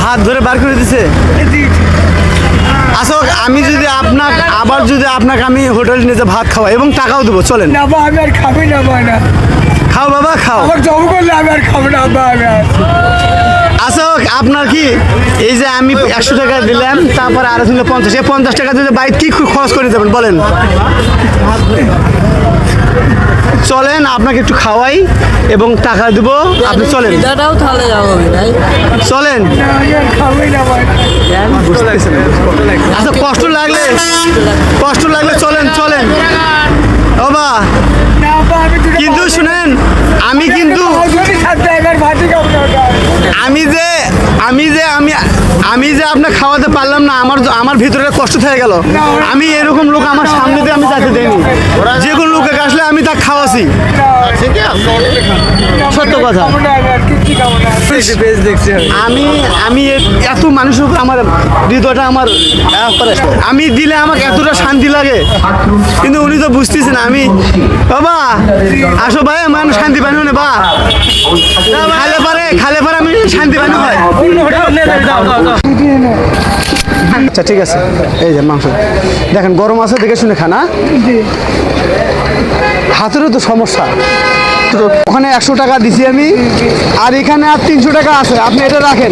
হাত ধরে বার করে দিছে। আচ্ছা আমি যদি আপনাকে আমি হোটেল নিয়ে ভাত খাওয়াই এবং টাকাও দেবো, চলেন? না বা আমি আর খাবি না বা না, খাও বাবা খাও। আমার জব করলে আমি আর খাবো না বা আমি আর। আচ্ছা আপনার কি এই যে আমি 100 টাকা দিলাম, তারপরে আরো দিলে 50, এই 50 টাকা যদি বাইক কি খরচ করে দেবেন বলেন? চলেন আপনাকে একটু খাওয়াই এবং টাকা দেবো, আপনি চলেন। এটাও তাহলে যাবো ভাই, চলেন। না, আমি আর খাবই না ভাই। আচ্ছা কষ্ট লাগলে চলেন চলেন বাবা। না বা আমি দুটো কিন্তু পাউরুটি- শুনেন, আমি কিন্তু পাউরুটি সাথে একবার ভাজি খাবো না ওটা। আমি যে আপনার খাওয়াতে পারলাম না, আমার ভিতরে কষ্ট থেকে গেল। আমি এরকম লোক আমার সামনে দিয়ে আমি যাতে দেইনি, যে কোনো লোকে আসলে আমি তাকে খাওয়াছি। সত্য কথা। খাবো না আমি আর, কিচ্ছু খাবো না। আমি এত মানুষের উপর আমার হৃদয়টা আমার আমি দিলে আমাকে এতটা শান্তি লাগে, কিন্তু উনি তো বুঝতেছেন না। আমি বাবা আসো ভাই, মানুষ শান্তি পানি না বা খালে পারে আমি শান্তি পানি হয়। আচ্ছা ঠিক আছে, এই যে মাংস দেখেন গরম আছে, দেখে শুনে খানা। হাতেরও তো সমস্যা, তো ওখানে 100 টাকা দিছি আমি, আর এখানে আর 300 টাকা আছে, আপনি এটা রাখেন।